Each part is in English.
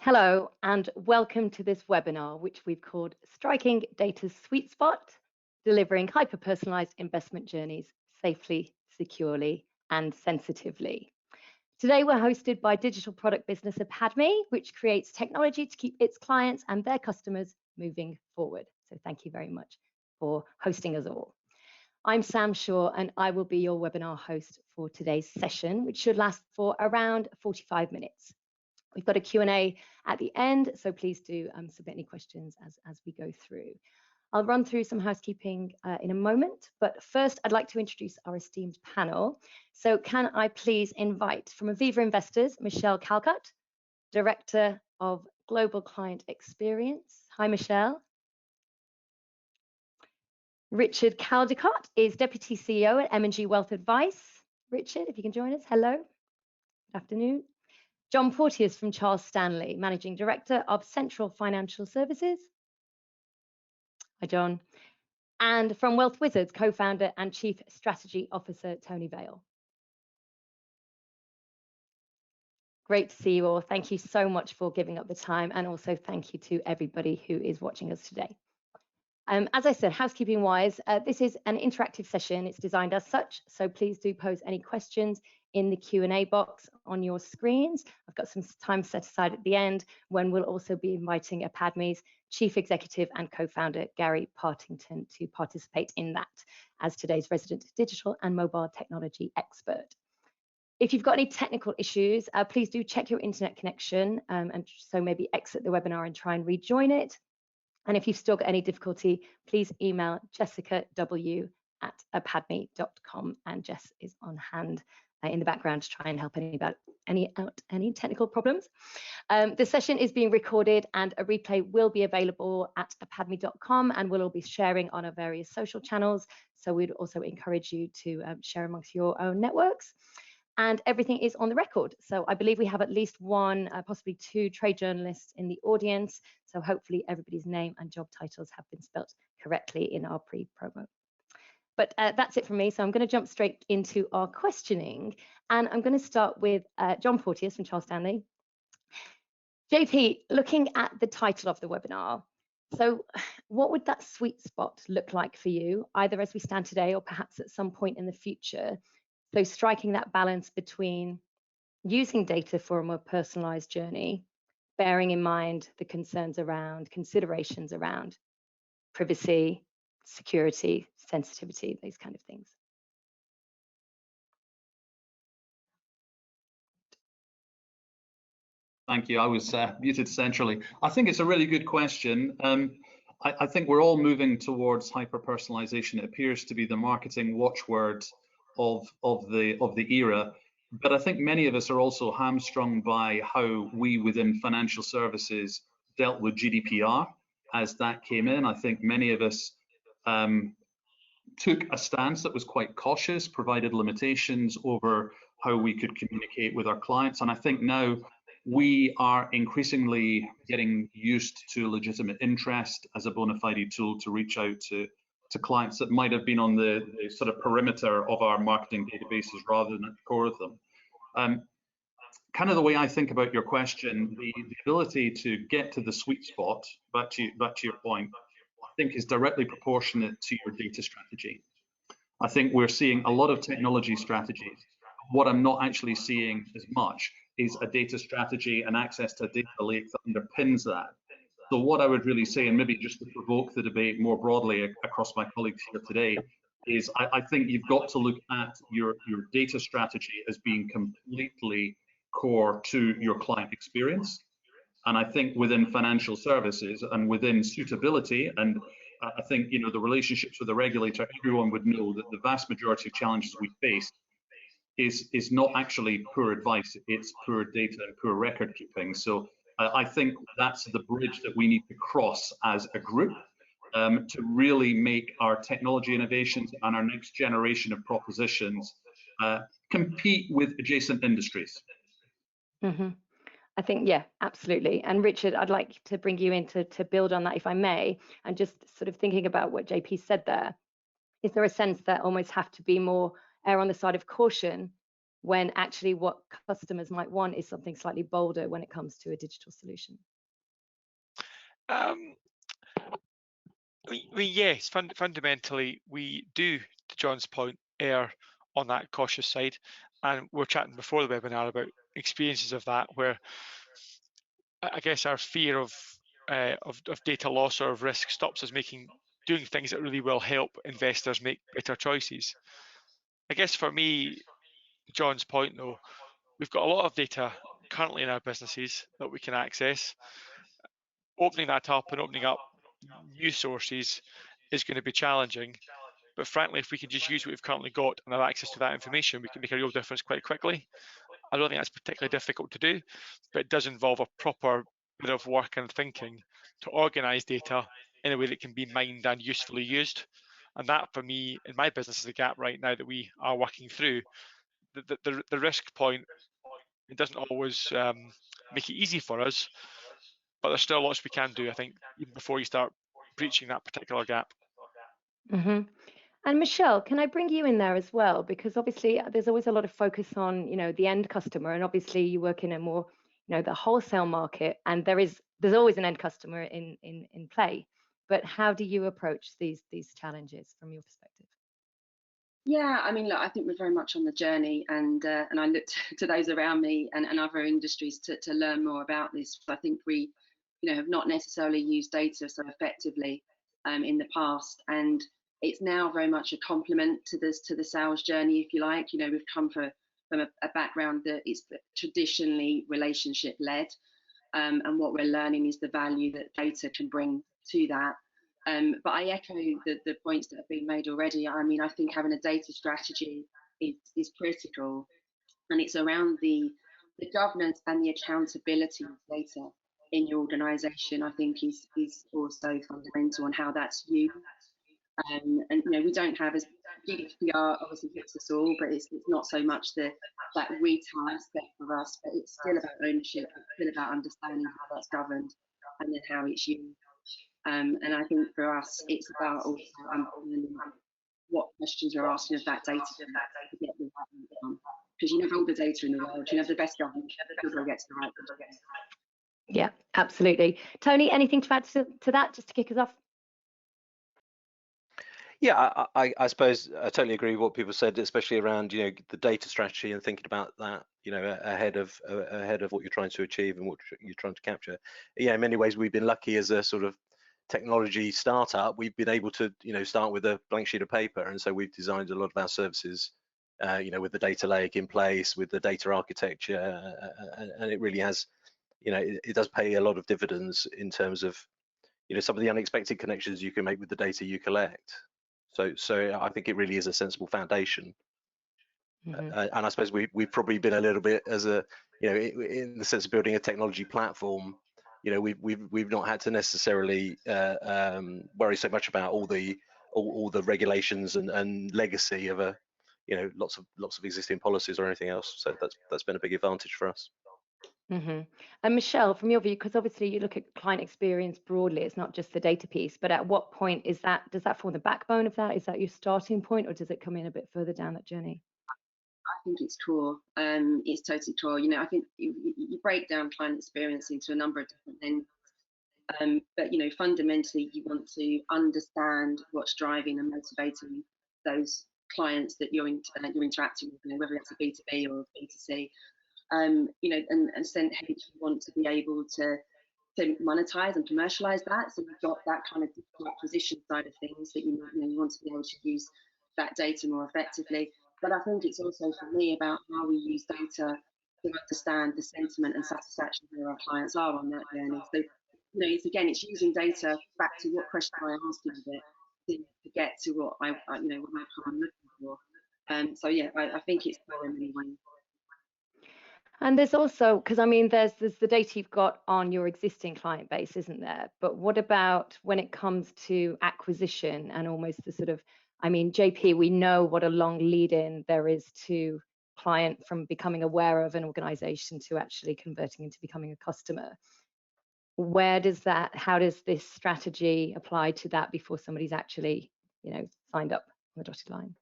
Hello and welcome to this webinar, which we've called Striking Data's Sweet Spot, Delivering Hyper-Personalized Investment Journeys Safely, Securely and Sensitively. Today we're hosted by digital product business Padme, which creates technology to keep its clients and their customers moving forward. So thank you very much for hosting us all. I'm Sam Shaw and I will be your webinar host for today's session, which should last for around 45 minutes. We've got a Q&A at the end, so please do submit any questions as we go through. I'll run through some housekeeping in a moment, but first I'd like to introduce our esteemed panel. So can I please invite from Aviva Investors, Michelle Calcutt, Director of Global Client Experience. Hi, Michelle. Richard Caldicutt is Deputy CEO at M&G Wealth Advice. Richard, if you can join us, hello. Good afternoon. John Porteous from Charles Stanley, Managing Director of Central Financial Services. Hi, John. And from Wealth Wizards, Co-founder and Chief Strategy Officer, Tony Vail. Great to see you all. Thank you so much for giving up the time, and also thank you to everybody who is watching us today. As I said, housekeeping wise, this is an interactive session. It's designed as such, so please do pose any questions in the Q&A box on your screens. I've got some time set aside at the end when we'll also be inviting Padme's Chief Executive and Co-founder, Gary Partington, to participate in that as today's resident digital and mobile technology expert. If you've got any technical issues, please do check your internet connection and so maybe exit the webinar and try and rejoin it. And if you've still got any difficulty, please email jessica.w@padme.com, and Jess is on hand in the background to try and help any technical problems. The session is being recorded and a replay will be available at padme.com, and we'll all be sharing on our various social channels. So we'd also encourage you to share amongst your own networks. And everything is on the record. So I believe we have at least one, possibly two trade journalists in the audience. So hopefully everybody's name and job titles have been spelt correctly in our pre-promo. But that's it from me. So I'm going to jump straight into our questioning. And I'm going to start with John Porteous from Charles Stanley. JP, looking at the title of the webinar, so what would that sweet spot look like for you, either as we stand today or perhaps at some point in the future? So striking that balance between using data for a more personalized journey, bearing in mind the concerns around, considerations around privacy, security, sensitivity, these kind of things. Thank you. I was muted centrally. I think it's a really good question. I think we're all moving towards hyper-personalization. It appears to be the marketing watchword of the era, but I think many of us are also hamstrung by how we within financial services dealt with GDPR as that came in. I think many of us took a stance that was quite cautious, provided limitations over how we could communicate with our clients, and I think now we are increasingly getting used to legitimate interest as a bona fide tool to reach out to clients that might have been on the sort of perimeter of our marketing databases rather than at the core of them. Kind of the way I think about your question, the ability to get to the sweet spot, back to your point, I think is directly proportionate to your data strategy. I think we're seeing a lot of technology strategies. What I'm not actually seeing as much is a data strategy and access to a data lake that underpins that. So what I would really say, and maybe just to provoke the debate more broadly across my colleagues here today, is I think you've got to look at your data strategy as being completely core to your client experience. And I think within financial services and within suitability, and I think the relationships with the regulator, everyone would know that the vast majority of challenges we face is not actually poor advice, it's poor data and poor record keeping. So I think that's the bridge that we need to cross as a group to really make our technology innovations and our next generation of propositions compete with adjacent industries. Mm-hmm. I think, yeah, absolutely. And Richard, I'd like to bring you in to build on that, if I may, and just sort of thinking about what JP said there. Is there a sense that almost have to be more err on the side of caution when actually what customers might want is something slightly bolder when it comes to a digital solution? Yes, fundamentally, we do, to John's point, err on that cautious side. And we were chatting before the webinar about experiences of that, where I guess our fear of data loss or of risk stops us doing things that really will help investors make better choices. I guess for me, John's point though, we've got a lot of data currently in our businesses that we can access. Opening that up and opening up new sources is going to be challenging. But frankly, if we can just use what we've currently got and have access to that information, we can make a real difference quite quickly. I don't think that's particularly difficult to do, but it does involve a proper bit of work and thinking to organise data in a way that can be mined and usefully used. And that, for me, in my business, is a gap right now that we are working through. The risk point, it doesn't always make it easy for us, but there's still lots we can do, I think, even before you start breaching that particular gap. Mm-hmm. And Michelle, can I bring you in there as well? Because obviously there's always a lot of focus on, the end customer, and obviously you work in a more, the wholesale market, and there's always an end customer in play. But how do you approach these challenges from your perspective? Yeah, I mean, look, I think we're very much on the journey, and I look to those around me and other industries to learn more about this. I think we, have not necessarily used data so effectively in the past, and it's now very much a complement to the sales journey, if you like. We've come from a background that is traditionally relationship led, and what we're learning is the value that data can bring to that. But I echo the points that have been made already. I mean, I think having a data strategy is critical, and it's around the governance and the accountability of data in your organisation. I think is also fundamental on how that's used. And we don't have, as GDPR obviously hits us all, but it's not so much that retail aspect for us, but it's still about ownership. It's still about understanding how that's governed and then how it's used. And I think for us, it's about also understanding what questions are asking of that data to get the right outcome. Because you have all the data in the world, you have the best government, you'll get to the right place. Yeah, absolutely. Tony, anything to add to that, just to kick us off? Yeah, I suppose I totally agree with what people said, especially around the data strategy and thinking about that ahead of what you're trying to achieve and what you're trying to capture. Yeah, in many ways we've been lucky as a sort of technology startup. We've been able to start with a blank sheet of paper, and so we've designed a lot of our services with the data lake in place, with the data architecture, and it really has it does pay a lot of dividends in terms of some of the unexpected connections you can make with the data you collect. So I think it really is a sensible foundation. Mm-hmm. And I suppose we've probably been a little bit as a in the sense of building a technology platform. We've not had to necessarily worry so much about all the regulations and legacy of lots of existing policies or anything else. So that's been a big advantage for us. Mm-hmm. And Michelle, from your view, because obviously you look at client experience broadly, it's not just the data piece, but at what point does that form the backbone of that? Is that your starting point, or does it come in a bit further down that journey? I think it's core. It's totally core. I think you break down client experience into a number of different things. But fundamentally, you want to understand what's driving and motivating those clients that you're interacting with, whether it's a B2B or a B2C. And hence you want to be able to monetize and commercialize that. So you've got that kind of digital acquisition side of things that you want to be able to use that data more effectively. But I think it's also for me about how we use data to understand the sentiment and satisfaction where our clients are on that journey. So it's using data back to what question I asked you a bit to get to what I'm looking for. So yeah, I think it's core in many ways. And there's also, because I mean, there's the data you've got on your existing client base, isn't there? But what about when it comes to acquisition and almost the sort of, I mean, JP, we know what a long lead in there is to client from becoming aware of an organization to actually converting into becoming a customer. How does this strategy apply to that before somebody's actually, signed up on the dotted line?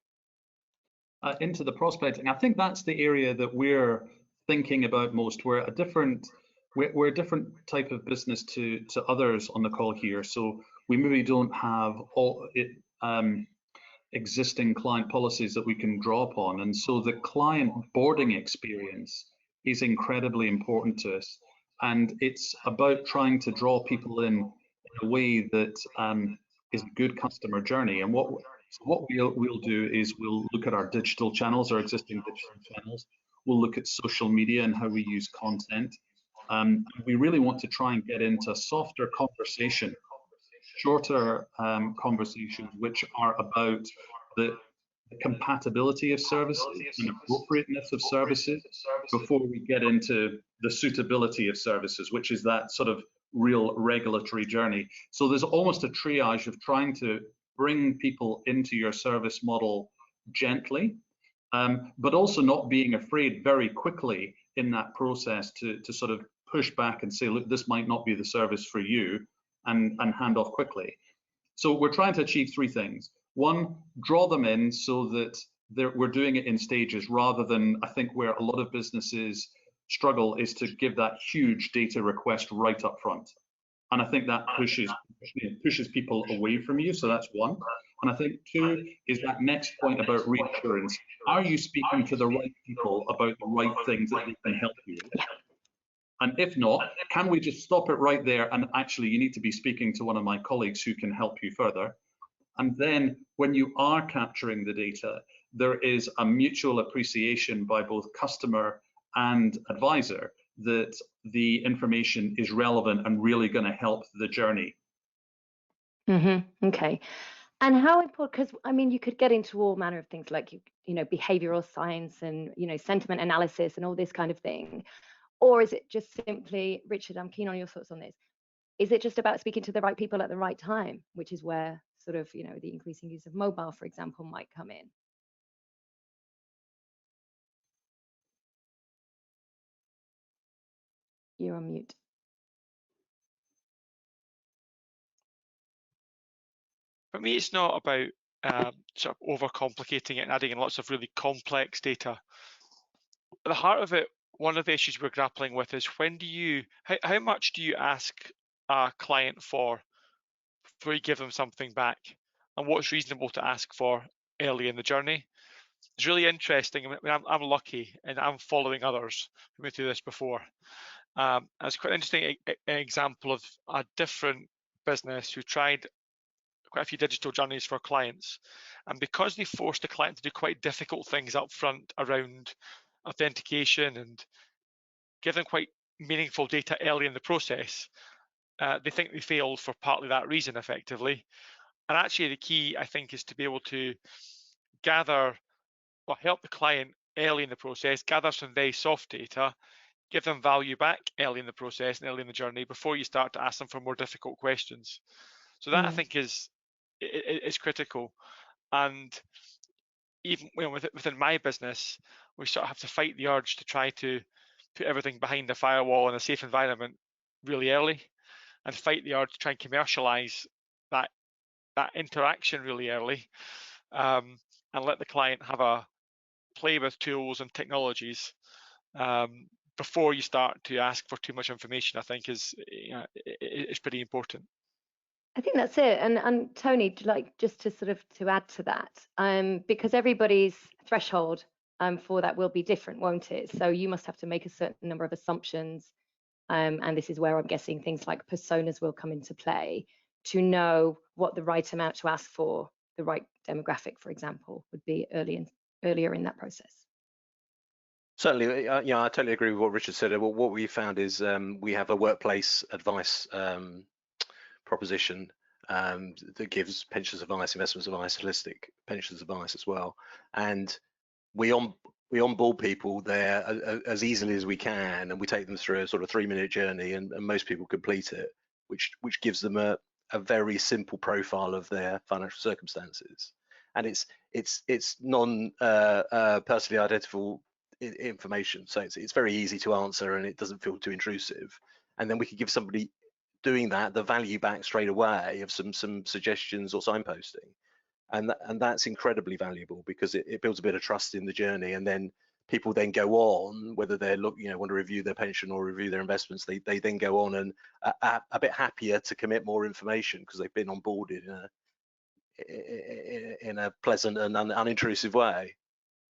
into the prospecting, I think that's the area that we're thinking about most. We're a different type of business to others on the call here. So we maybe don't have all existing client policies that we can draw upon. And so the client boarding experience is incredibly important to us. And it's about trying to draw people in a way that is a good customer journey. And what we'll do is we'll look at our digital channels, our existing digital channels. We'll look at social media and how we use content. We really want to try and get into a softer conversation, shorter conversations, which are about the compatibility of services and appropriateness of services before we get into the suitability of services, which is that sort of real regulatory journey. So there's almost a triage of trying to bring people into your service model gently, but also not being afraid very quickly in that process to sort of push back and say, look, this might not be the service for you, and hand off quickly. So we're trying to achieve three things. One, draw them in so that we're doing it in stages, rather than, I think, where a lot of businesses struggle is to give that huge data request right up front. And I think that pushes people away from you. So that's one. And I think two is that next point about reassurance. Are you speaking to the right people about the right things that they can help you with? And if not, can we just stop it right there? And actually, you need to be speaking to one of my colleagues who can help you further. And then when you are capturing the data, there is a mutual appreciation by both customer and advisor that the information is relevant and really going to help the journey. Okay. And how important, because I mean, you could get into all manner of things like, behavioral science and, sentiment analysis and all this kind of thing. Or is it just simply, Richard, I'm keen on your thoughts on this. Is it just about speaking to the right people at the right time, which is where sort of, the increasing use of mobile, for example, might come in? You're on mute. For me, it's not about sort of overcomplicating it and adding in lots of really complex data. At the heart of it, one of the issues we're grappling with is how much do you ask a client for before you give them something back, and what's reasonable to ask for early in the journey? It's really interesting. I mean, I'm lucky and I'm following others who went through this before. It's quite an interesting example of a different business who tried quite a few digital journeys for clients, and because they forced the client to do quite difficult things up front around authentication and give them quite meaningful data early in the process, they think they failed for partly that reason, effectively. And actually, the key, I think, is to be able to gather or help the client early in the process, gather some very soft data, give them value back early in the process and early in the journey before you start to ask them for more difficult questions. So that I think is critical. And even within my business, we sort of have to fight the urge to try to put everything behind the firewall in a safe environment really early, and fight the urge to try and commercialize that interaction really early, and let the client have a play with tools and technologies before you start to ask for too much information. I think is pretty important. I think that's it. And Tony, like, just to sort of to add to that, because everybody's threshold for that will be different, won't it? So you must have to make a certain number of assumptions, and this is where I'm guessing things like personas will come into play, to know what the right amount to ask for the right demographic, for example, would be earlier in that process. Certainly, I totally agree with what Richard said. What we found is we have a workplace advice proposition that gives pensions advice, investments advice, holistic pensions advice as well, and we onboard people there as easily as we can, and we take them through a sort of 3-minute journey, and most people complete it, which gives them a very simple profile of their financial circumstances, and it's non personally identifiable information, so it's very easy to answer and it doesn't feel too intrusive. And then we could give somebody doing that the value back straight away of some suggestions or signposting. and that's incredibly valuable, because it builds a bit of trust in the journey, and then people then go on, whether they're want to review their pension or review their investments, they then go on and a bit happier to commit more information because they've been onboarded in a pleasant and unintrusive way.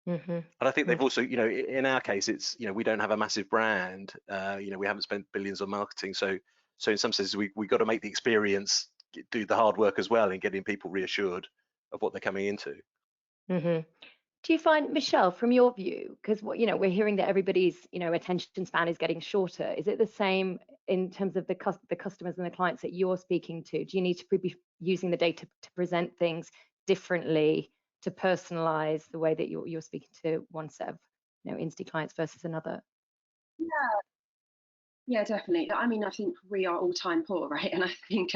Mm-hmm. And I think they've also, in our case, it's, we don't have a massive brand, we haven't spent billions on marketing, so in some senses we got to make the experience do the hard work as well in getting people reassured of what they're coming into. Mm-hmm. Do you find, Michelle, from your view, because we're hearing that everybody's attention span is getting shorter, is it the same in terms of the customers and the clients that you're speaking to? Do you need to be using the data to present things differently, to personalize the way that you're speaking to one set of Insti clients versus another? Yeah, definitely. I mean, I think we are all time poor, right? And I think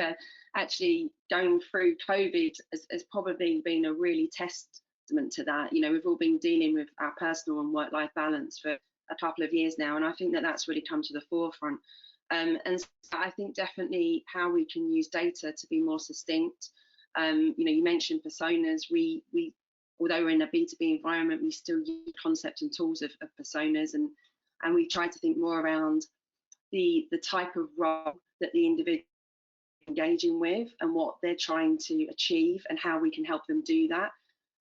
actually going through COVID has probably been a really testament to that. We've all been dealing with our personal and work-life balance for a couple of years now, and I think that that's really come to the forefront. And so I think definitely how we can use data to be more succinct. You mentioned personas. We although we're in a B2B environment, we still use concepts and tools of personas, and we try to think more around the type of role that the individual is engaging with and what they're trying to achieve and how we can help them do that.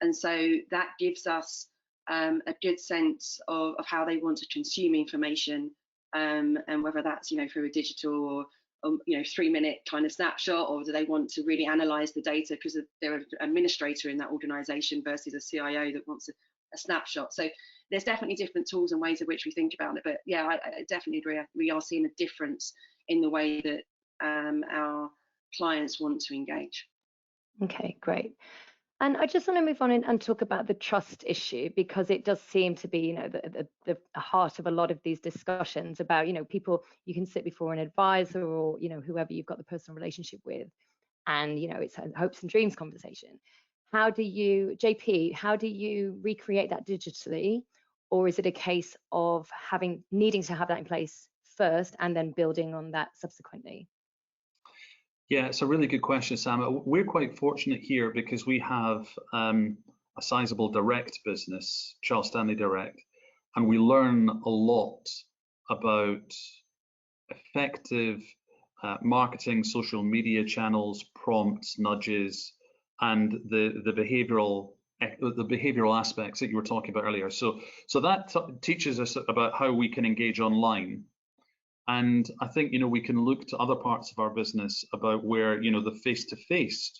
And so that gives us a good sense of how they want to consume information, and whether that's through a digital or 3-minute kind of snapshot, or do they want to really analyze the data because they're an administrator in that organization versus a CIO that wants a snapshot. So there's definitely different tools and ways in which we think about it, but yeah, I definitely agree. We are seeing a difference in the way that our clients want to engage. Okay, great. And I just want to move on and talk about the trust issue, because it does seem to be, the heart of a lot of these discussions about, people, you can sit before an advisor or, whoever you've got the personal relationship with, and, it's a hopes and dreams conversation. JP, how do you recreate that digitally? Or is it a case of needing to have that in place first and then building on that subsequently? Yeah, it's a really good question, Sam. We're quite fortunate here because we have a sizable direct business, Charles Stanley Direct, and we learn a lot about effective marketing, social media channels, prompts, nudges, and the behavioral aspects that you were talking about earlier. So that teaches us about how we can engage online. And I think, we can look to other parts of our business about where, the face-to-face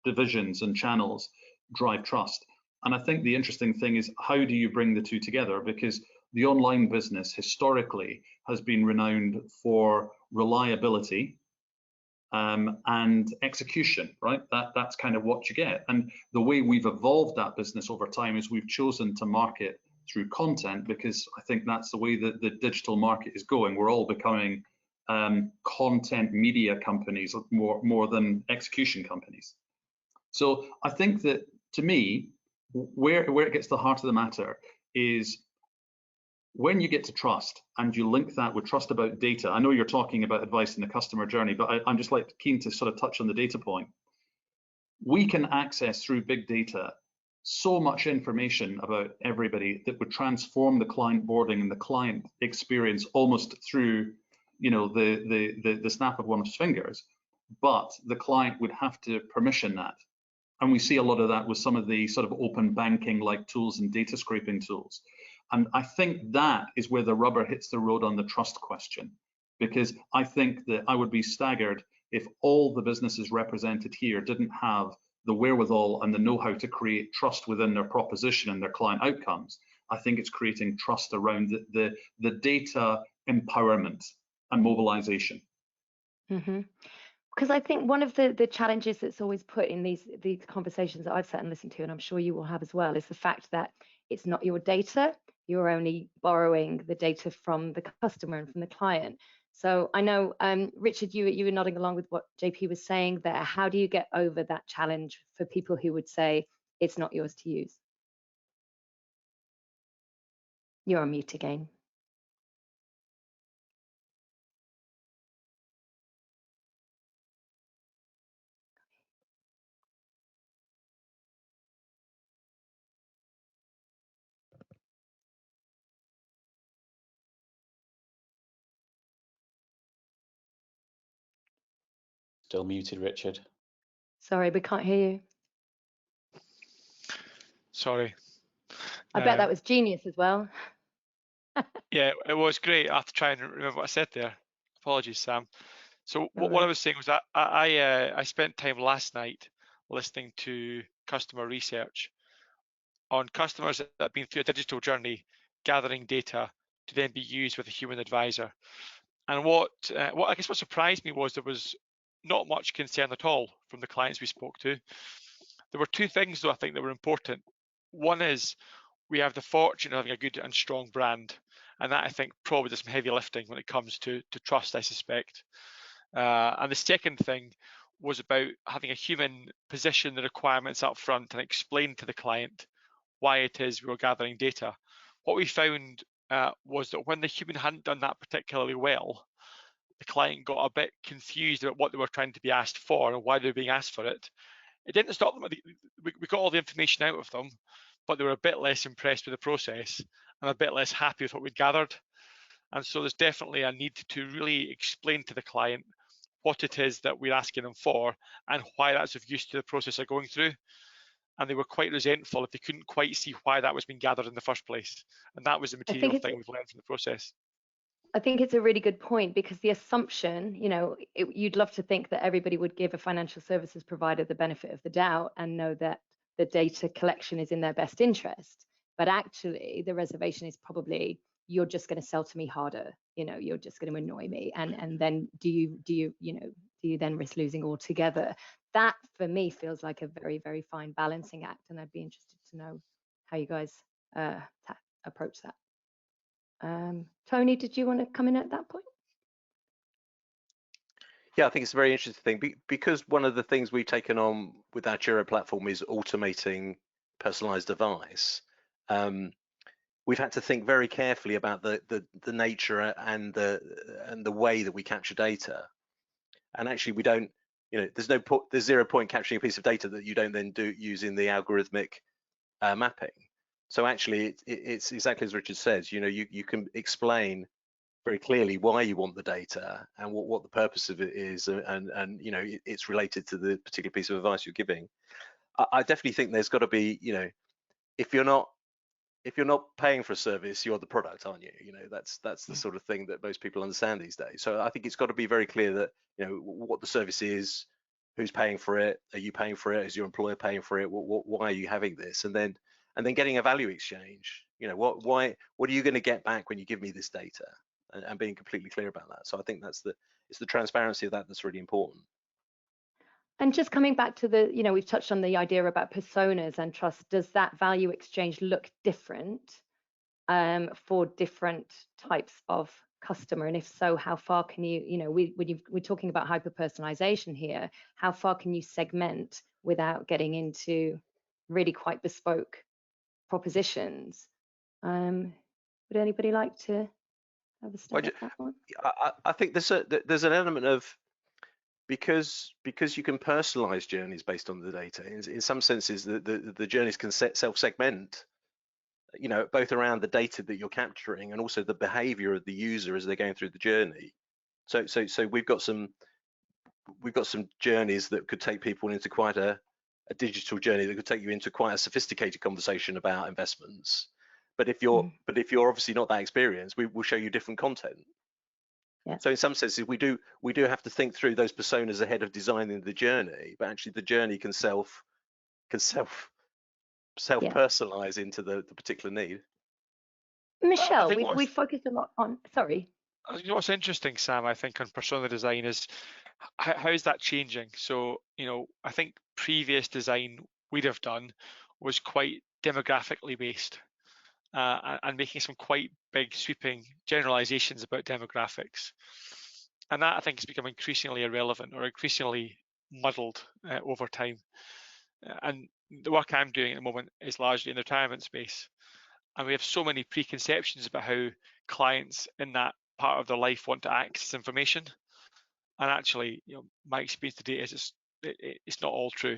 divisions and channels drive trust. And I think the interesting thing is, how do you bring the two together? Because the online business historically has been renowned for reliability and execution, right? That's kind of what you get. And the way we've evolved that business over time is we've chosen to market through content, because I think that's the way that the digital market is going. We're all becoming content media companies more than execution companies. So I think that, to me, where it gets to the heart of the matter is when you get to trust and you link that with trust about data. I know you're talking about advice in the customer journey, but I'm just keen to sort of touch on the data point. We can access through big data so much information about everybody that would transform the client boarding and the client experience almost through, the snap of one's fingers. But the client would have to permission that. And we see a lot of that with some of the sort of open banking like tools and data scraping tools. And I think that is where the rubber hits the road on the trust question, because I think that I would be staggered if all the businesses represented here didn't have the wherewithal and the know-how to create trust within their proposition and their client outcomes. I think it's creating trust around the data empowerment and mobilization. Mm-hmm. Because I think one of the challenges that's always put in these conversations that I've sat and listened to, and I'm sure you will have as well, is the fact that it's not your data. You're only borrowing the data from the customer and from the client. So I know, Richard, you were nodding along with what JP was saying there. How do you get over that challenge for people who would say it's not yours to use? You're on mute again. Still muted, Richard. Sorry, we can't hear you. Sorry. I bet that was genius as well. Yeah, it was great. I have to try and remember what I said there. Apologies, Sam. So what I Sorry. was saying was that I spent time last night listening to customer research on customers that have been through a digital journey, gathering data to then be used with a human advisor. And what I guess what surprised me was there was not much concern at all from the clients we spoke to. There were two things, though, I think that were important. One is we have the fortune of having a good and strong brand, and that I think probably does some heavy lifting when it comes to trust, I suspect. And the second thing was about having a human position the requirements up front and explain to the client why it is we were gathering data. What we found was that when the human hadn't done that particularly well, the client got a bit confused about what they were trying to be asked for and why they were being asked for it. It didn't stop them. We got all the information out of them, but they were a bit less impressed with the process and a bit less happy with what we'd gathered. And so there's definitely a need to really explain to the client what it is that we're asking them for and why that's of use to the process they're going through. And they were quite resentful if they couldn't quite see why that was being gathered in the first place. And that was the material thing we've learned from the process. I think it's a really good point, because the assumption, you'd love to think that everybody would give a financial services provider the benefit of the doubt and know that the data collection is in their best interest. But actually, the reservation is probably, you're just going to sell to me harder. You're just going to annoy me, and then do you then risk losing altogether? That for me feels like a very, very fine balancing act, and I'd be interested to know how you guys approach that. Tony, did you want to come in at that point? Yeah, I think it's a very interesting thing, because one of the things we've taken on with our Jira platform is automating personalized advice. We've had to think very carefully about the nature and the way that we capture data. And actually, we don't, there's 0 point capturing a piece of data that you don't then do using the algorithmic mapping. So actually, it's exactly as Richard says. You can explain very clearly why you want the data and what the purpose of it is, and it's related to the particular piece of advice you're giving. I definitely think there's got to be, if you're not paying for a service, you're the product, aren't you? That's the sort of thing that most people understand these days. So I think it's got to be very clear that what the service is, who's paying for it, are you paying for it, is your employer paying for it, why are you having this, and then getting a value exchange. What are you going to get back when you give me this data, and being completely clear about that. So I think it's the transparency of that that's really important. And just coming back to the, we've touched on the idea about personas and trust. Does that value exchange look different for different types of customer? And if so, how far can you, we're talking about hyper-personalization here, how far can you segment without getting into really quite bespoke propositions? Would anybody like to have a stab at that one? I think there's an element of, because you can personalize journeys based on the data. In some senses, the journeys can self-segment, both around the data that you're capturing and also the behavior of the user as they're going through the journey. So we've got some journeys that could take people into quite a digital journey that could take you into quite a sophisticated conversation about investments. But if you're obviously not that experienced, we will show you different content. Yeah. So in some senses, we do have to think through those personas ahead of designing the journey, but actually the journey can self personalize into the particular need. Michelle, we focused a lot on. Sorry. What's interesting, Sam, I think, on persona design is how is that changing? So I think previous design we'd have done was quite demographically based. And making some quite big sweeping generalizations about demographics. And that I think has become increasingly irrelevant or increasingly muddled over time. And the work I'm doing at the moment is largely in the retirement space. And we have so many preconceptions about how clients in that part of their life want to access information. And actually, my experience to date is it's not all true.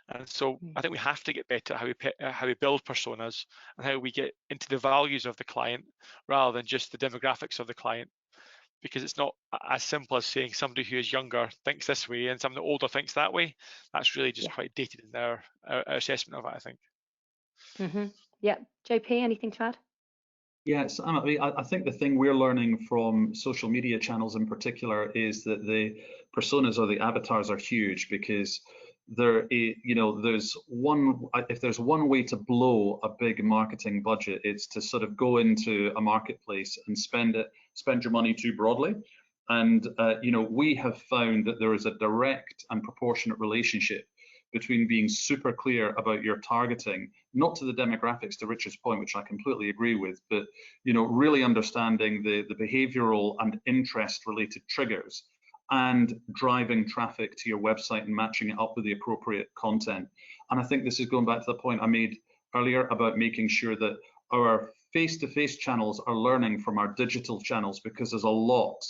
And so I think we have to get better at how we build personas and how we get into the values of the client rather than just the demographics of the client. because it's not as simple as saying somebody who is younger thinks this way and somebody older thinks that way. That's really just quite dated in our assessment of it, I think. Yeah, JP, anything to add? Yes, I think the thing we're learning from social media channels in particular is that the personas or the avatars are huge, because there's one way to blow a big marketing budget, it's to sort of go into a marketplace and spend your money too broadly. And we have found that there is a direct and proportionate relationship between being super clear about your targeting, not to the demographics, to Richard's point, which I completely agree with, but really understanding the behavioral and interest related triggers and driving traffic to your website and matching it up with the appropriate content. And I think this is going back to the point I made earlier about making sure that our face-to-face channels are learning from our digital channels, because there's a lot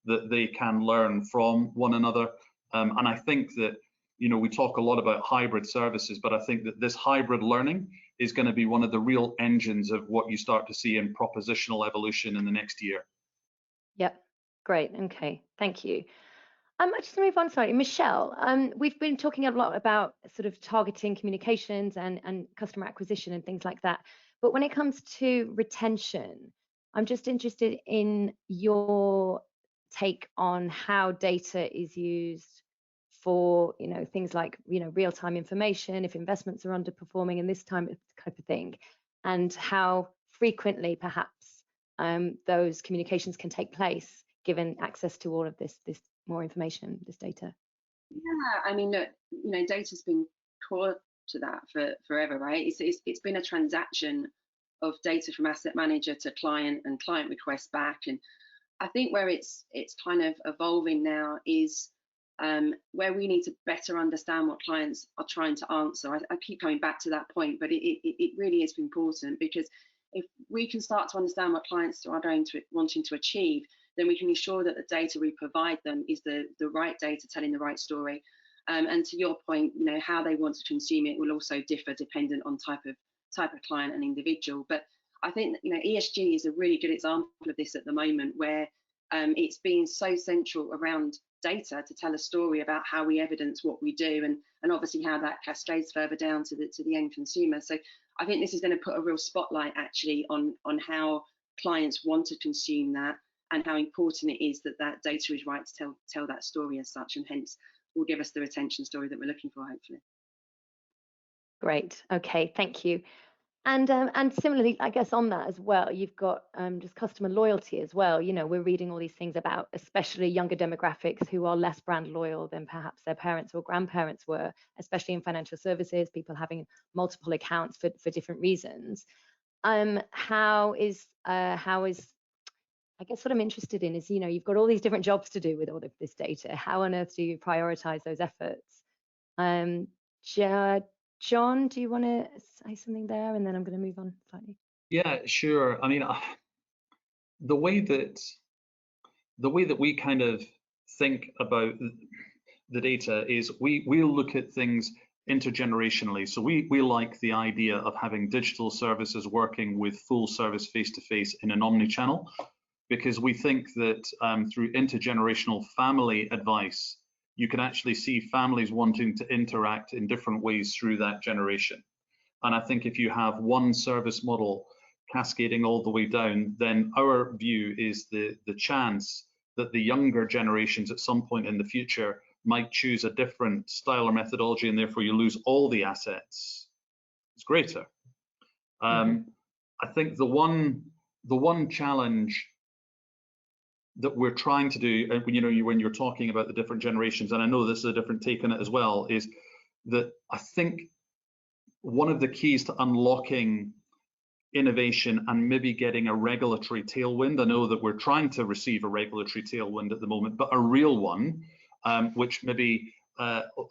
that they can learn from one another. And I think that we talk a lot about hybrid services, but I think that this hybrid learning is going to be one of the real engines of what you start to see in propositional evolution in the next year. Yep, great. Okay, thank you. I just move on, sorry, Michelle, we've been talking a lot about sort of targeting communications and customer acquisition and things like that. But when it comes to retention, I'm just interested in your take on how data is used for things like real-time information, if investments are underperforming and this type of thing, and how frequently perhaps those communications can take place given access to all of this more information, this data. Yeah, I mean, look, data's been core to that for forever, right? It's been a transaction of data from asset manager to client and client requests back, and I think where it's kind of evolving now is where we need to better understand what clients are trying to answer. I keep coming back to that point, but it really is important, because if we can start to understand what clients are wanting to achieve, then we can ensure that the data we provide them is the right data telling the right story. And to your point, how they want to consume it will also differ dependent on type of client and individual. But I think ESG is a really good example of this at the moment, where it's being so central around data to tell a story about how we evidence what we do, and obviously how that cascades further down to the end consumer. So I think this is going to put a real spotlight actually on how clients want to consume that, and how important it is that that data is right to tell that story as such, and hence will give us the retention story that we're looking for, hopefully. Great. Okay, thank you. And similarly, I guess on that as well, you've got just customer loyalty as well. We're reading all these things about especially younger demographics who are less brand loyal than perhaps their parents or grandparents were, especially in financial services, people having multiple accounts for different reasons. How is I guess what I'm interested in is, you've got all these different jobs to do with all of this data. How on earth do you prioritize those efforts? John, do you want to say something there, and then I'm going to move on slightly? Yeah, sure. I mean, the way that we kind of think about the data is we look at things intergenerationally. So we like the idea of having digital services working with full service face-to-face in an omni-channel, because we think that through intergenerational family advice, you can actually see families wanting to interact in different ways through that generation. And I think if you have one service model cascading all the way down, then our view is the chance that the younger generations at some point in the future might choose a different style or methodology, and therefore you lose all the assets, is greater. I think the one challenge that we're trying to do, when you're talking about the different generations, and I know this is a different take on it as well, is that I think one of the keys to unlocking innovation and maybe getting a regulatory tailwind, I know that we're trying to receive a regulatory tailwind at the moment, but a real one, which maybe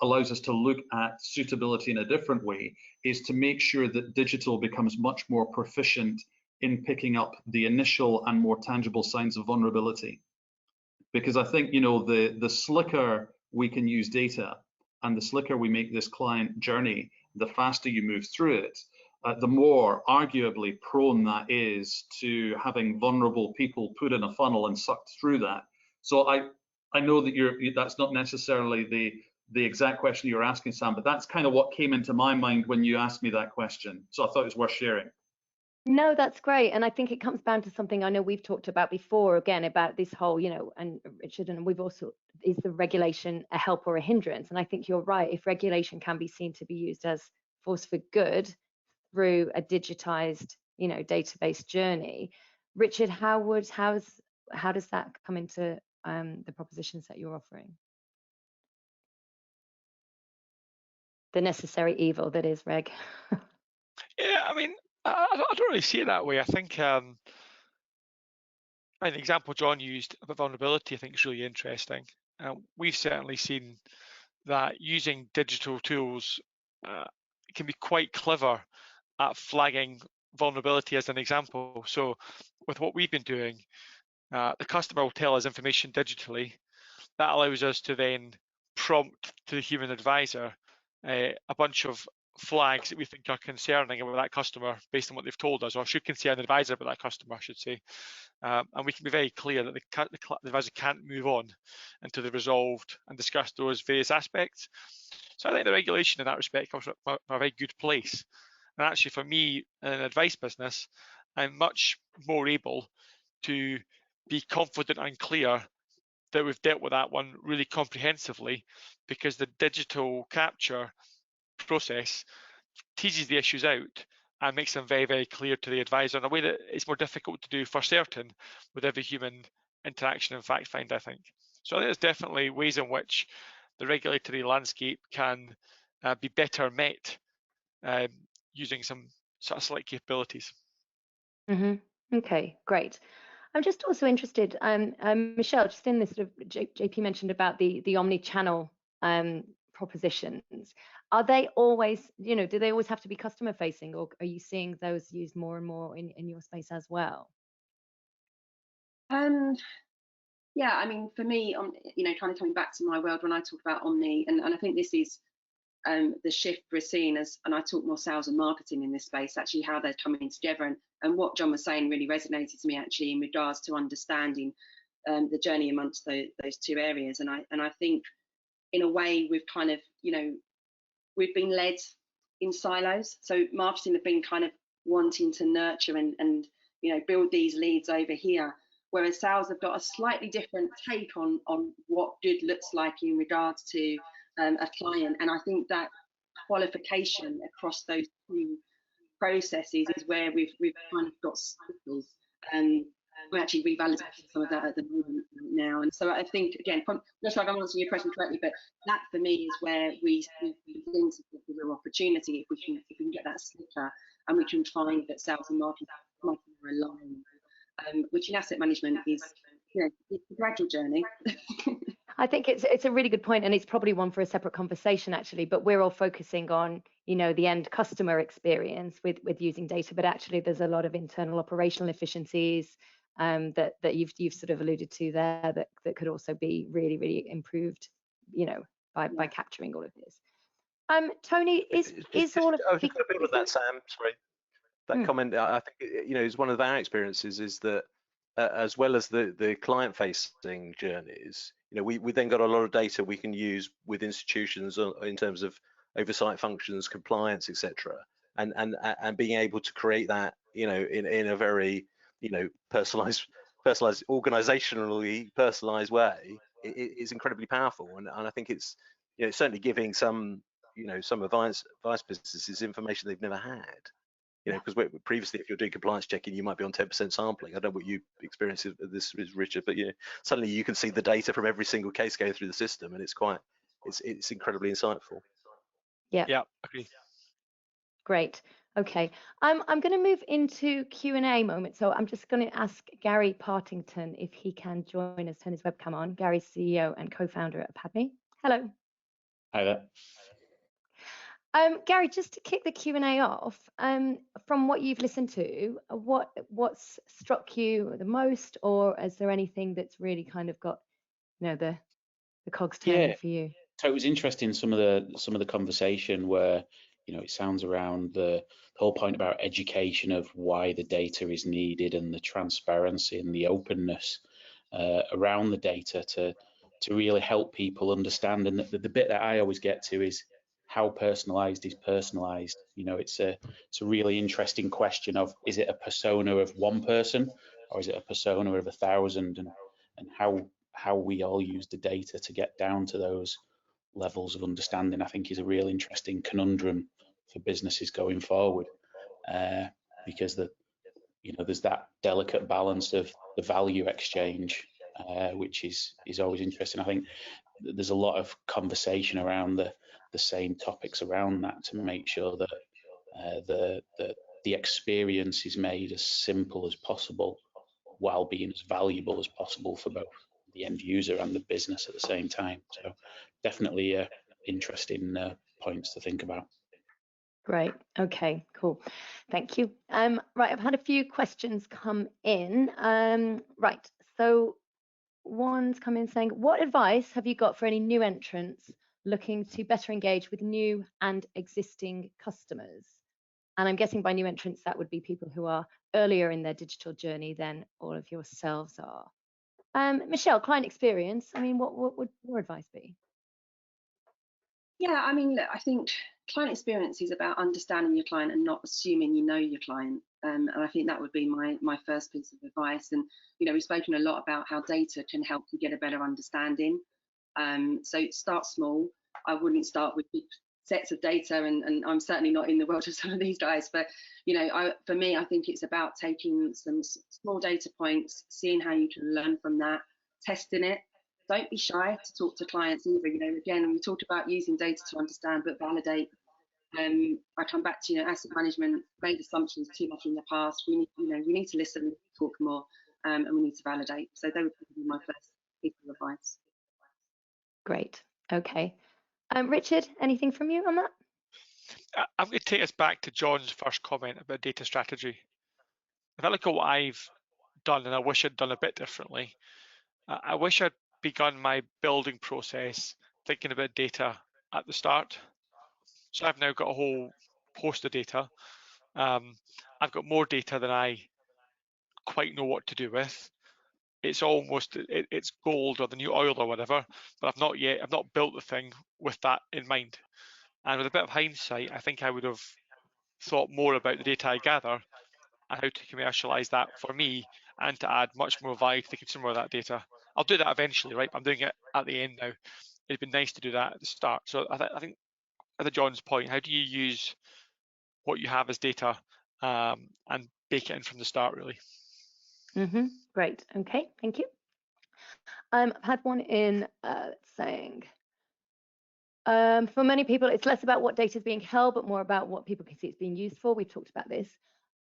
allows us to look at suitability in a different way, is to make sure that digital becomes much more proficient in picking up the initial and more tangible signs of vulnerability. Because I think, the slicker we can use data and the slicker we make this client journey, the faster you move through it, the more arguably prone that is to having vulnerable people put in a funnel and sucked through that So I know that that's not necessarily the exact question you're asking, Sam, but that's kind of what came into my mind when you asked me that question. So I thought it was worth sharing. No, that's great. And I think it comes down to something I know we've talked about before, again, about this whole, and Richard, and we've also, is the regulation a help or a hindrance? And I think you're right. If regulation can be seen to be used as force for good through a digitized, database journey, Richard, how does that come into the propositions that you're offering? The necessary evil that is reg. Yeah, I mean, I don't really see it that way. I think an example John used about vulnerability, I think, is really interesting. We've certainly seen that using digital tools can be quite clever at flagging vulnerability as an example. So with what we've been doing, the customer will tell us information digitally. That allows us to then prompt to the human advisor a bunch of flags that we think are concerning about that customer based on what they've told us, or should concern the advisor about that customer, I should say. And we can be very clear that the advisor can't move on until they've resolved and discussed those various aspects. So I think the regulation in that respect comes from a very good place. And actually, for me, in an advice business, I'm much more able to be confident and clear that we've dealt with that one really comprehensively, because the digital capture process teases the issues out and makes them very, very clear to the advisor in a way that it's more difficult to do for certain with every human interaction and fact find, I think. So I think there's definitely ways in which the regulatory landscape can be better met using some sort of select capabilities. Okay, great. I'm just also interested, Michelle, just in this sort of JP mentioned about the Omni Channel propositions. Are they always, do they always have to be customer facing, or are you seeing those used more and more in your space as well? Yeah, I mean, for me, kind of coming back to my world when I talk about Omni, and I think this is the shift we're seeing as, and I talk more sales and marketing in this space, actually how they're coming together. And what John was saying really resonated to me actually in regards to understanding the journey amongst those two areas. And I think in a way we've kind of, we've been led in silos. So marketing have been kind of wanting to nurture and build these leads over here, whereas sales have got a slightly different take on what good looks like in regards to a client. And I think that qualification across those two processes is where we've kind of got circles, and we're actually revalidating some of that at the moment now. And so I think, again, just like I'm answering your question correctly, but that for me is where we begin to get the real opportunity if we can get that slicker and we can find that sales and marketing are aligned, which in asset management is, it's a gradual journey. I think it's a really good point, and it's probably one for a separate conversation actually, but we're all focusing on the end customer experience with using data, but actually there's a lot of internal operational efficiencies that you've sort of alluded to there that could also be really, really improved by capturing all of this. Tony, is all of I was just going to build on that, Sam, sorry, that comment. I think is one of our experiences is that as well as the client facing journeys, we then got a lot of data we can use with institutions in terms of oversight functions, compliance, etc., and being able to create that in a very personalized, organizationally personalized way is incredibly powerful. And I think it's certainly giving some some advice businesses information they've never had. Because previously, if you're doing compliance checking, you might be on 10% sampling. I don't know what you experience this is, Richard, but suddenly you can see the data from every single case going through the system, and it's incredibly insightful. Yeah, agree. Great. Okay, I'm going to move into Q&A moment. So I'm just going to ask Gary Partington if he can join us, turn his webcam on. Gary's CEO and co-founder at PADME. Hello. Hi there. Gary, just to kick the Q&A off, from what you've listened to, what's struck you the most, or is there anything that's really kind of got the cogs turning for you? So it was interesting some of the conversation where it sounds around the whole point about education of why the data is needed and the transparency and the openness. around the data to really help people understand. And the bit that I always get to is how personalised is personalised. You know, it's a really interesting question of, is it a persona of one person or is it a persona of 1,000, and how we all use the data to get down to those levels of understanding, I think, is a real interesting conundrum for businesses going forward, because there's that delicate balance of the value exchange, which is always interesting. I think there's a lot of conversation around the same topics around that to make sure that the experience is made as simple as possible while being as valuable as possible for both the end user and the business at the same time. So definitely interesting points to think about. Great. Okay, cool. Thank you. Right, I've had a few questions come in. Right, so one's come in saying, what advice have you got for any new entrants looking to better engage with new and existing customers? And I'm guessing by new entrants, that would be people who are earlier in their digital journey than all of yourselves are. Michelle, client experience, I mean, what would your advice be? Yeah, I mean, look, I think client experience is about understanding your client and not assuming you know your client. And I think that would be my first piece of advice. And, you know, we've spoken a lot about how data can help you get a better understanding. So start small. I wouldn't start with big sets of data, and I'm certainly not in the world of some of these guys. But, you know, for me, I think it's about taking some small data points, seeing how you can learn from that, testing it. Don't be shy to talk to clients either. You know, again, we talked about using data to understand but validate. I come back to, you know, asset management made assumptions too much in the past. We need to listen, talk more, and we need to validate. So that would be my first piece of advice. Great. Okay. Richard, anything from you on that? I'm going to take us back to John's first comment about data strategy. If I look at what I've done, and I wish I'd done a bit differently, I wish I'd begun my building process thinking about data at the start. So I've now got a whole host of data. I've got more data than I quite know what to do with. It's almost, it's gold or the new oil or whatever, but I've not built the thing with that in mind. And with a bit of hindsight, I think I would have thought more about the data I gather and how to commercialize that for me and to add much more value to the consumer of that data. I'll do that eventually, right? I'm doing it at the end now. It'd been nice to do that at the start. So I think, at John's point, how do you use what you have as data and bake it in from the start, really? Great. Okay, thank you. I've had one in saying, for many people, it's less about what data is being held, but more about what people can see it's being used for. We've talked about this.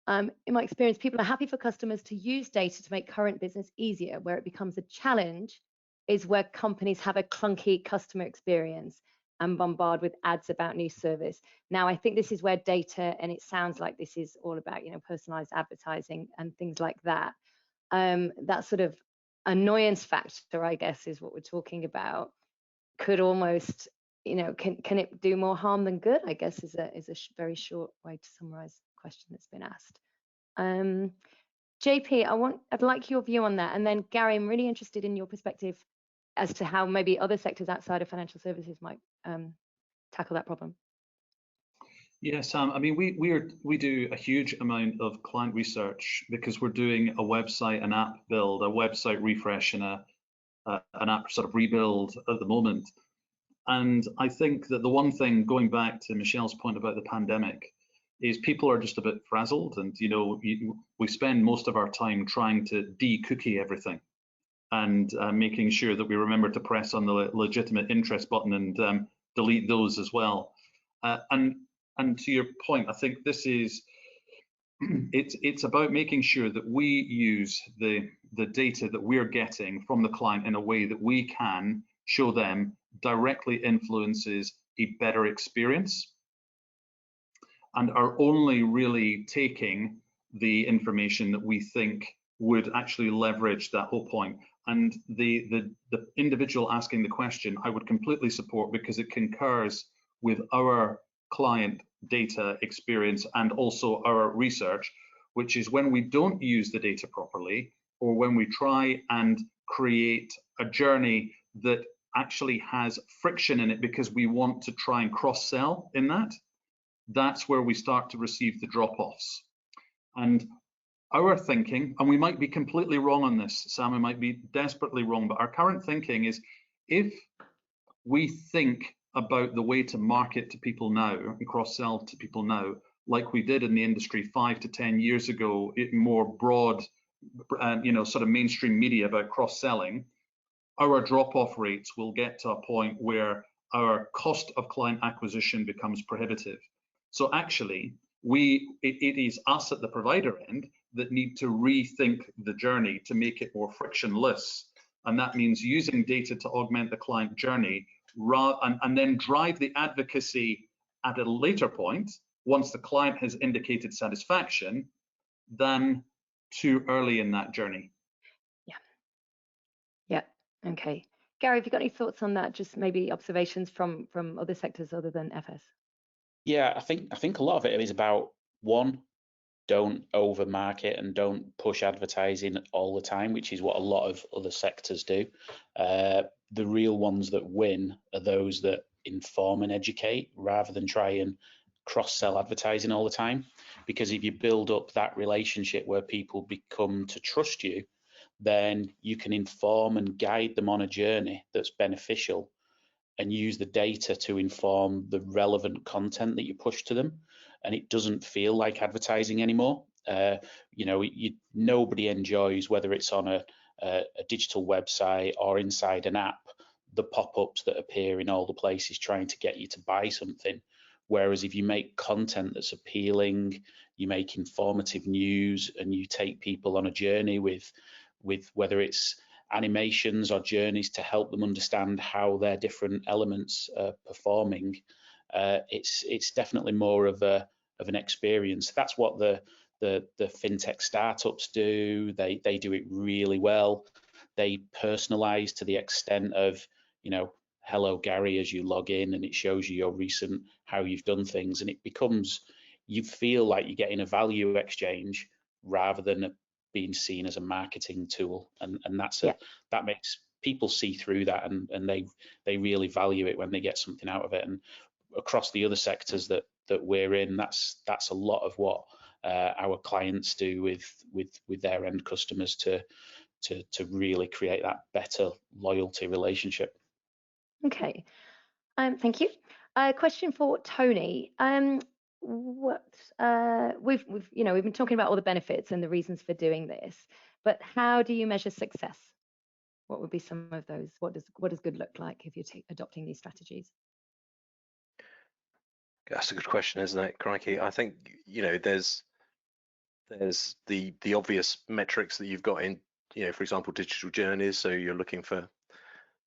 In my experience, people are happy for customers to use data to make current business easier. Where it becomes a challenge is where companies have a clunky customer experience and bombard with ads about new service. Now, I think this is where data, and it sounds like this is all about, you know, personalized advertising and things like that. That sort of annoyance factor, I guess, is what we're talking about. Could almost, you know, can it do more harm than good? I guess is a very short way to summarize the question that's been asked. JP, I'd like your view on that, and then Gary, I'm really interested in your perspective as to how maybe other sectors outside of financial services might tackle that problem. Yes, I mean, we do a huge amount of client research because we're doing a website, an app build, a website refresh, and an app sort of rebuild at the moment. And I think that the one thing, going back to Michelle's point about the pandemic, is people are just a bit frazzled, and you know, we spend most of our time trying to de-cookie everything and making sure that we remember to press on the legitimate interest button and delete those as well. And to your point, I think this is, it's about making sure that we use the data that we're getting from the client in a way that we can show them directly influences a better experience, and are only really taking the information that we think would actually leverage that whole point. And the individual asking the question, I would completely support, because it concurs with our client data experience and also our research, which is when we don't use the data properly, or when we try and create a journey that actually has friction in it because we want to try and cross-sell in that, that's where we start to receive the drop-offs. And our thinking, and we might be completely wrong on this, Sam, we might be desperately wrong, but our current thinking is if we think about the way to market to people now and cross-sell to people now, like we did in the industry 5 to 10 years ago, more broad, sort of mainstream media about cross-selling, our drop-off rates will get to a point where our cost of client acquisition becomes prohibitive. So actually, it is us at the provider end that need to rethink the journey to make it more frictionless. And that means using data to augment the client journey and then drive the advocacy at a later point, once the client has indicated satisfaction, than too early in that journey. Yeah. Okay. Gary, have you got any thoughts on that? Just maybe observations from other sectors other than FS? Yeah, I think a lot of it is about, one, don't over market and don't push advertising all the time, which is what a lot of other sectors do. The real ones that win are those that inform and educate rather than try and cross-sell advertising all the time. Because if you build up that relationship where people become to trust you, then you can inform and guide them on a journey that's beneficial and use the data to inform the relevant content that you push to them. And it doesn't feel like advertising anymore. Nobody enjoys, whether it's on a digital website or inside an app, the pop-ups that appear in all the places trying to get you to buy something. Whereas if you make content that's appealing, you make informative news, and you take people on a journey with whether it's animations or journeys to help them understand how their different elements are performing, it's definitely more of an experience. That's what the fintech startups do. They do it really well. They personalize to the extent of, hello Gary, as you log in, and it shows you your recent how you've done things, and it becomes, you feel like you're getting a value exchange rather than being seen as a marketing tool, and that makes people see through that, and they really value it when they get something out of it. And across the other sectors that we're in, that's a lot of what our clients do with their end customers to really create that better loyalty relationship. Okay, thank you. Question for Tony. We've been talking about all the benefits and the reasons for doing this, but how do you measure success? What would be some of those? What does good look like if you're adopting these strategies? That's a good question, isn't it? Crikey, I think there's the obvious metrics that you've got in, for example, digital journeys. So you're looking for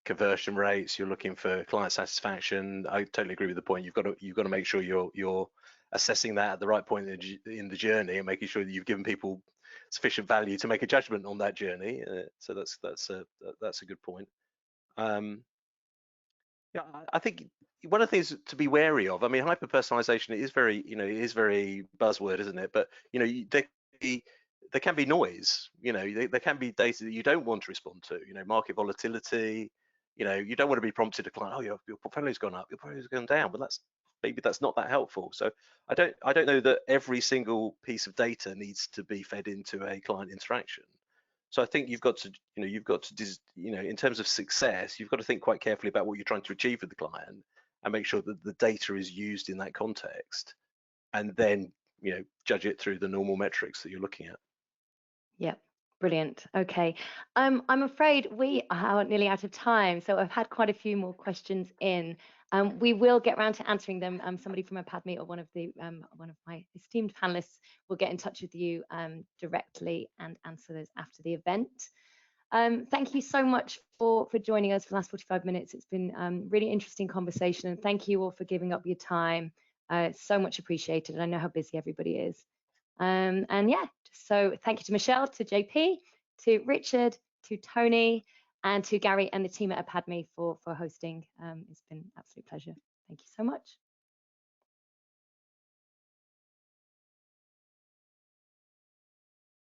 conversion rates, you're looking for client satisfaction. I totally agree with the point. You've got to make sure you're assessing that at the right point in the journey and making sure that you've given people sufficient value to make a judgment on that journey. So that's a good point. Yeah, I think one of the things to be wary of, I mean, hyper personalization is very buzzword, isn't it? But there can be noise. There can be data that you don't want to respond to. Market volatility. You don't want to be prompted to client, oh, your portfolio's gone up, your portfolio's gone down, but maybe that's not that helpful. So I don't know that every single piece of data needs to be fed into a client interaction. So I think you've got to in terms of success, you've got to think quite carefully about what you're trying to achieve with the client and make sure that the data is used in that context, and then judge it through the normal metrics that you're looking at. Yep. Brilliant. Okay. I'm afraid we are nearly out of time, so I've had quite a few more questions in. We will get around to answering them. Somebody from APADME or one of my esteemed panelists will get in touch with you directly and answer those after the event. Thank you so much for joining us for the last 45 minutes. It's been really interesting conversation, and thank you all for giving up your time. So much appreciated. I know how busy everybody is. And yeah, so thank you to Michelle, to JP, to Richard, to Tony, and to Gary and the team at APADME for hosting. It's been an absolute pleasure. Thank you so much.